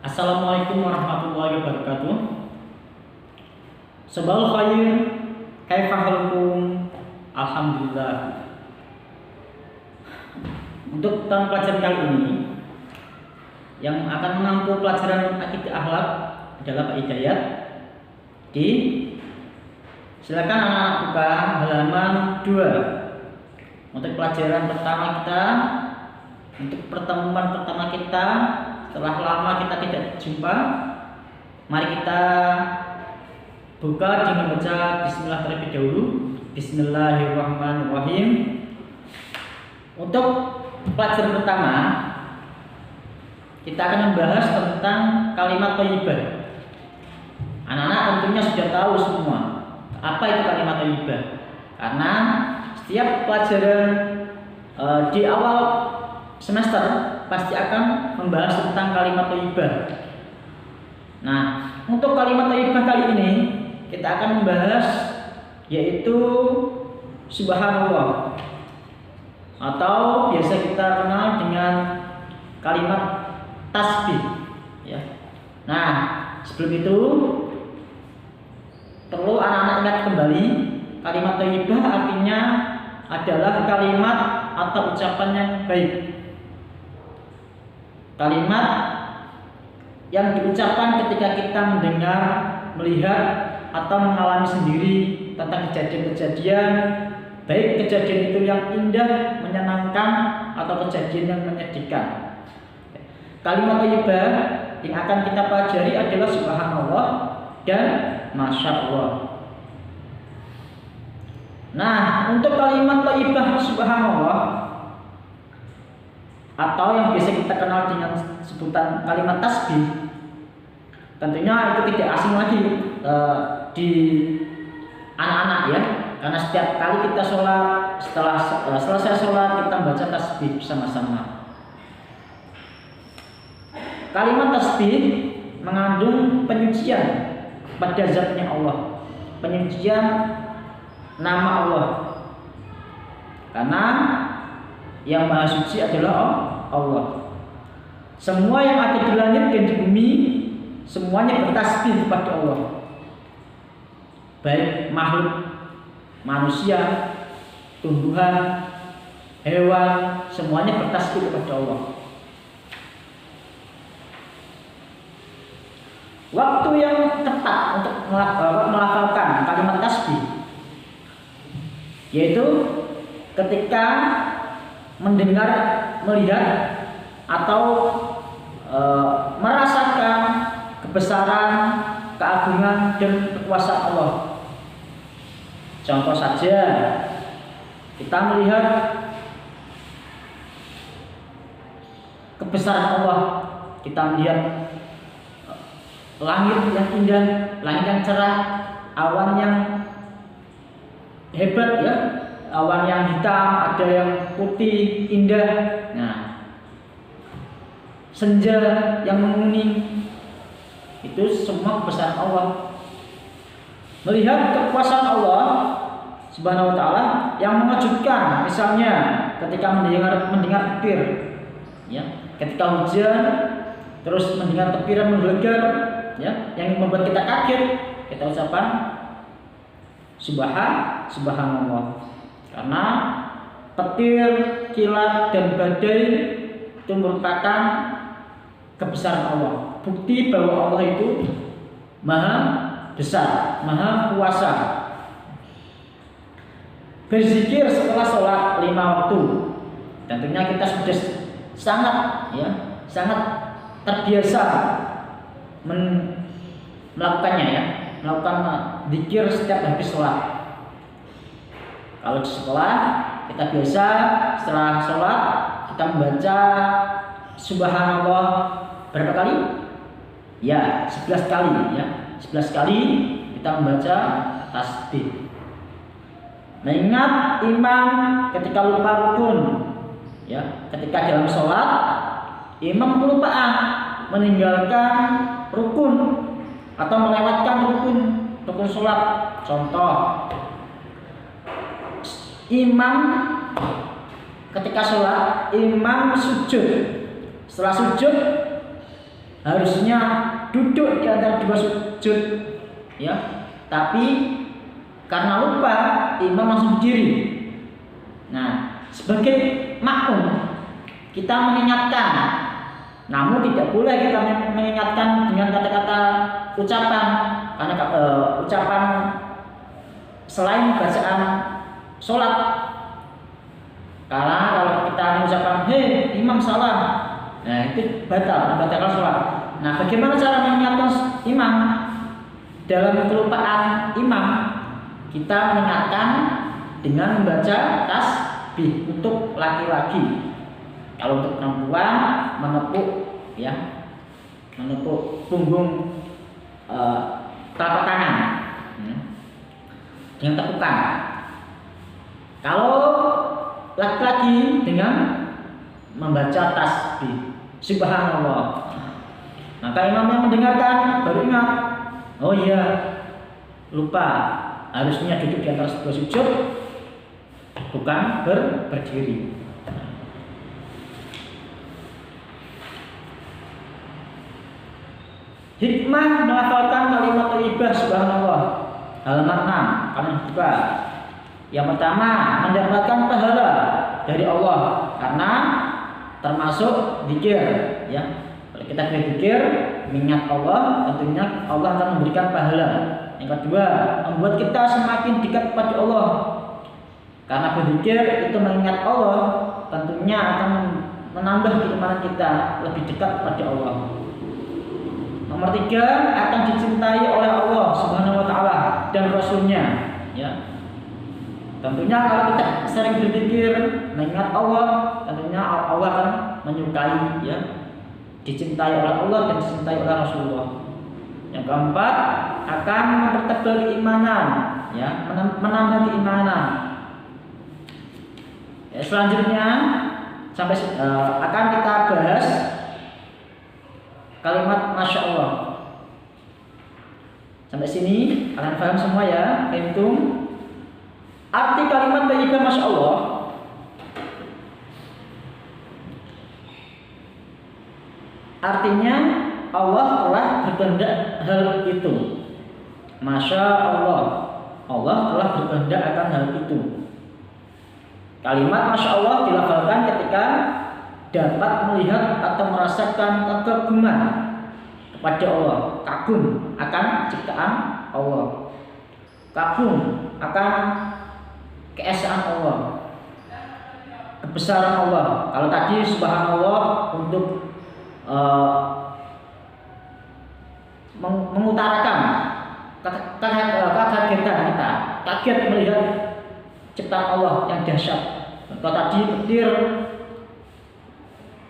Assalamualaikum warahmatullahi wabarakatuh. Sabahul khair, kaifa halukum? Alhamdulillah. Untuk tahun pelajaran kali ini yang akan mengampu pelajaran akidah akhlak adalah Pak Hidayat. Silakan anak-anak buka halaman 2. Untuk pelajaran pertama kita, untuk pertemuan pertama kita setelah lama kita tidak jumpa, mari kita buka dengan membaca Bismillah terlebih dahulu. Bismillahirrahmanirrahim. Untuk pelajaran pertama, kita akan membahas tentang kalimat thayyibah. Anak-anak tentunya sudah tahu semua apa itu kalimat thayyibah, karena setiap pelajaran di awal semester pasti akan membahas tentang kalimat thayyibah. Nah, untuk kalimat thayyibah kali ini kita akan membahas yaitu subhanallah, atau biasa kita kenal dengan kalimat tasbih ya. Nah, sebelum itu perlu anak-anak ingat kembali, kalimat thayyibah artinya adalah kalimat atau ucapan yang baik. Kalimat yang diucapkan ketika kita mendengar, melihat, atau mengalami sendiri tentang kejadian-kejadian, baik kejadian itu yang indah, menyenangkan, atau kejadian yang menyedihkan. Kalimat thayyibah yang akan kita pelajari adalah subhanallah dan masya Allah. Nah, untuk kalimat thayyibah subhanallah atau yang biasa kita kenal dengan sebutan kalimat tasbih, tentunya itu tidak asing lagi di anak-anak ya, karena setiap kali kita sholat, setelah selesai sholat kita membaca tasbih bersama-sama. Kalimat tasbih mengandung penyucian pada zatnya Allah, penyucian nama Allah, karena yang maha suci adalah Allah. Semua yang ada di langit dan di bumi semuanya bertasbih kepada Allah, baik makhluk manusia, tumbuhan, hewan, semuanya bertasbih kepada Allah. Waktu yang tepat untuk melafalkan kalimat tasbih yaitu ketika mendengar, melihat, atau merasakan kebesaran, keagungan, dan kekuasaan Allah. Contoh saja, kita melihat kebesaran Allah, kita melihat langit yang indah, langit yang cerah, awan yang hebat ya, awan yang hitam, ada yang putih, indah. Nah, senja yang menguning, itu semua kebesaran Allah. Melihat kekuasaan Allah Subhanahu wa taala yang mengejutkan, misalnya ketika mendengar petir ya, ketika hujan terus mendengar tepiran menggelegar ya, yang membuat kita kaget, kita ucapkan subhanallah. Karena petir, kilat, dan badai itu merupakan kebesaran Allah, bukti bahwa Allah itu maha besar, maha kuasa. Berzikir setelah sholat 5 waktu, tentunya kita sudah sangat terbiasa melakukannya ya, melakukan zikir setiap habis sholat. Kalau di sekolah kita biasa setelah sholat kita membaca subhanallah berapa kali? Ya, 11 kali ya. 11 kali kita membaca tasbih. Mengingat imam ketika lupa rukun ya, ketika dalam sholat imam kelupaan meninggalkan rukun atau melewatkan rukun sholat. Contoh, imam ketika sholat, imam sujud. Setelah sujud, harusnya duduk di antara dua sujud, ya. Tapi karena lupa, imam langsung berdiri. Nah, sebagai makmum kita mengingatkan, namun tidak boleh kita mengingatkan dengan kata-kata ucapan, karena ucapan selain bacaan sholat. Karena kalau kita mengucapkan hei imam salah, nah itu membatalkan sholat. Nah, bagaimana cara mengingatkan imam? Dalam kelupaan imam, kita mengingatkan dengan membaca tasbih untuk laki-laki. Kalau untuk perempuan menepuk, ya, menepuk punggung telapak tangan dengan tepukan. Kalau laki-laki dengan membaca tasbih subhanallah. Maka imam yang mendengarkan baru ingat, oh iya, lupa, harusnya duduk di antara sebuah sujud, bukan berdiri. Hikmah melafalkan kalimat thayyibah subhanallah. Halaman 6, kalimat 2. Yang pertama, mendapatkan pahala dari Allah karena termasuk zikir, ya. Kalau kita berzikir, mengingat Allah, tentunya Allah akan memberikan pahala. Yang kedua, membuat kita semakin dekat kepada Allah. Karena berzikir itu mengingat Allah, tentunya akan menambah keimanan kita lebih dekat kepada Allah. Nomor 3, akan dicintai oleh Allah Subhanahu wa taala dan Rasulnya, ya. Tentunya kalau kita sering berzikir, mengingat Allah, tentunya Allah akan menyukai, ya, dicintai oleh Allah dan dicintai oleh Rasulullah. Yang keempat, akan mempertebal keimanan, ya, menambah keimanan. Ya, selanjutnya sampai akan kita bahas kalimat Masya Allah. Sampai sini kalian paham semua, ya? Itu arti kalimat thayyibah Masya Allah. Artinya Allah telah berkehendak hal itu. Masya Allah, Allah telah berkehendak akan hal itu. Kalimat Masya Allah dilafalkan ketika dapat melihat atau merasakan kekaguman kepada Allah, kagum akan ciptaan Allah, kagum akan keesaan Allah, kebesaran Allah. Kalau tadi subhanallah untuk mengutarakan kekagetan kita, kaget melihat ciptaan Allah yang dahsyat. Kalau tadi petir,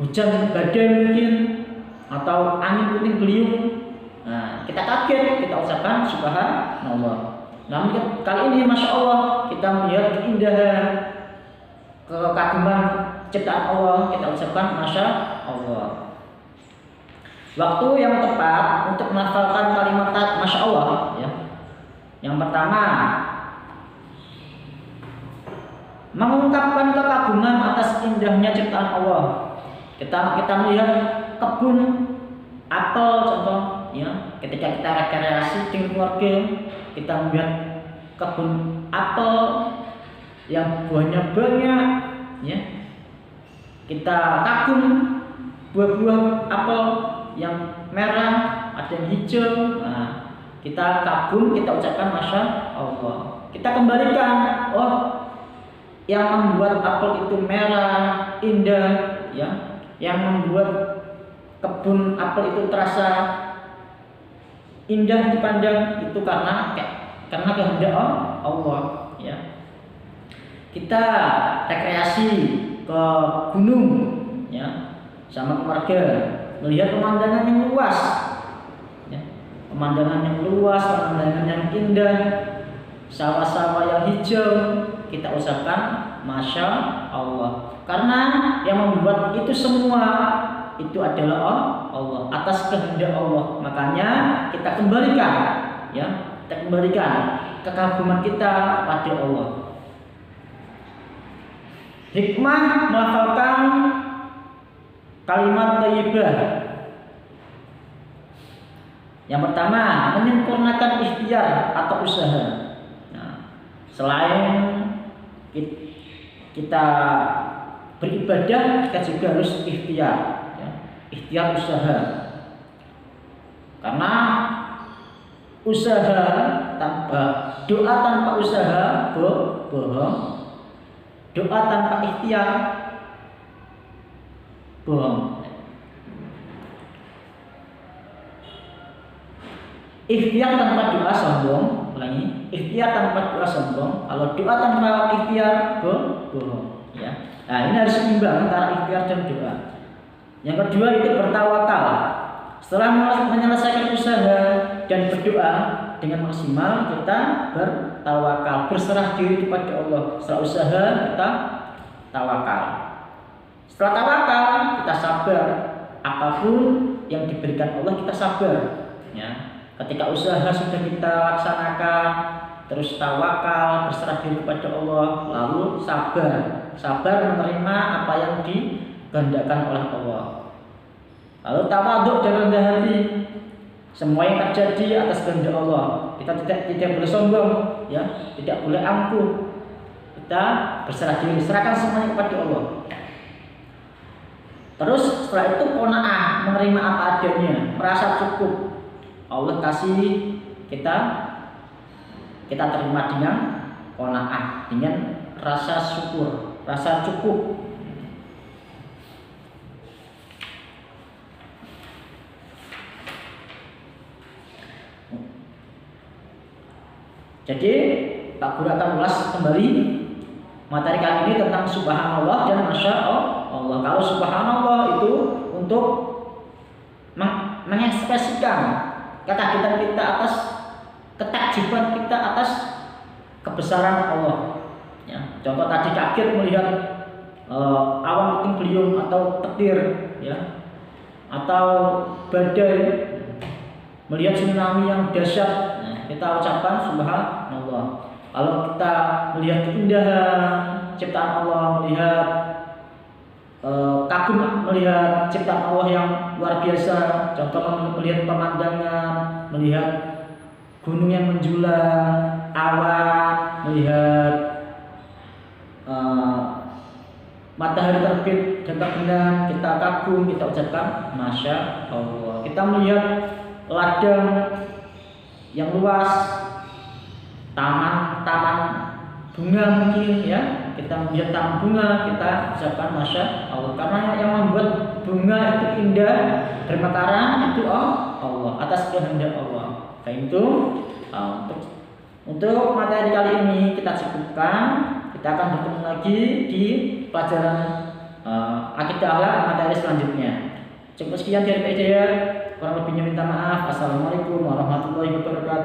hujan badai mungkin, atau angin puting beliung, nah, kita kaget, kita ucapkan subhanallah. Namun kali ini Masya Allah, kita melihat keindahan, kekaguman ciptaan Allah, kita ucapkan Masya Allah. Waktu yang tepat untuk melafalkan kalimat Masya Allah, ya. Yang pertama, mengungkapkan kekaguman atas indahnya ciptaan Allah. Kita melihat kebun apel contoh, ya. Ketika kita rekreasi dengan keluarga, kita melihat kebun apel yang buahnya banyak, ya. Kita kagum buah-buah apel yang merah, ada yang hijau. Nah, kita kagum, kita ucapkan Masya Allah. Kita kembalikan, oh, yang membuat apel itu merah, indah, ya. Yang membuat kebun apel itu terasa indah dipandang itu karena kehendak Allah, ya. Kita rekreasi ke gunung, ya, sama keluarga, melihat pemandangan yang luas, ya. Pemandangan yang luas, pemandangan yang indah, sawah-sawah yang hijau, kita ucapkan Masya Allah. Karena yang membuat itu semua itu adalah Allah, atas kehendak Allah. Makanya kita kembalikan, ya, kita kembalikan kekaguman kita kepada Allah. Hikmah melafalkan kalimat thayyibah. Yang pertama, menyempurnakan ikhtiar atau usaha. Nah, selain kita beribadah, kita juga harus ikhtiar, ya. Ikhtiar usaha. Karena usaha doa tanpa usaha bohong. Doa tanpa ikhtiar bohong. Ikhtiar tanpa doa sombong. Ulangi, ikhtiar tanpa doa sombong. Kalau doa tanpa ikhtiar bohong, ya. Nah, ini harus seimbang antara ikhtiar dan doa. Yang kedua itu bertawakal. Setelah menyelesaikan usaha dan berdoa dengan maksimal, kita bertawakal, berserah diri kepada Allah. Setelah usaha kita tawakal. Setelah tawakal kita sabar. Apapun yang diberikan Allah kita sabar, ya. Ketika usaha sudah kita laksanakan, terus tawakal, berserah diri kepada Allah, lalu sabar menerima apa yang dikehendakkan oleh Allah. Lalu tawaduk dan rendah hati. Semua yang terjadi atas kehendak Allah. Kita tidak boleh sombong, ya, tidak boleh angkuh. Kita berserah diri, serahkan semuanya kepada Allah. Terus setelah itu qanaah, menerima apa adanya, merasa cukup. Allah kasih kita terima dengan qanaah, dengan rasa syukur, rasa cukup. Jadi Pak Guru akan ulas kembali materi kali ini tentang subhanallah dan masya Allah. Kalau subhanallah itu untuk mengekspresikan kekaguman kita atas, ketakjiban kita atas kebesaran Allah, ya. Contoh tadi kaget melihat awan puting beliung atau petir, ya, atau badai, melihat tsunami yang dahsyat. Nah, kita ucapkan subhanallah. Kalau kita melihat keindahan ciptaan Allah, melihat kagum melihat ciptaan Allah yang luar biasa, contoh melihat pemandangan, melihat gunung yang menjulang, awan, melihat matahari terbit dan terbenam, kita kagum, kita ucapkan masya Allah. Kita melihat ladang yang luas, taman bunga mungkin, ya, kita melihat taman bunga, kita ucapkan masya Allah. Karena yang membuat bunga itu indah, bermekaran itu Allah, atas kehendak Allah. Nah, itu untuk materi kali ini kita cukupkan. Kita akan bertemu lagi di pelajaran akidah akhlak materi selanjutnya. Cukup sekian dari Pak Hidayat. Kurang lebihnya minta maaf. Assalamualaikum warahmatullahi wabarakatuh.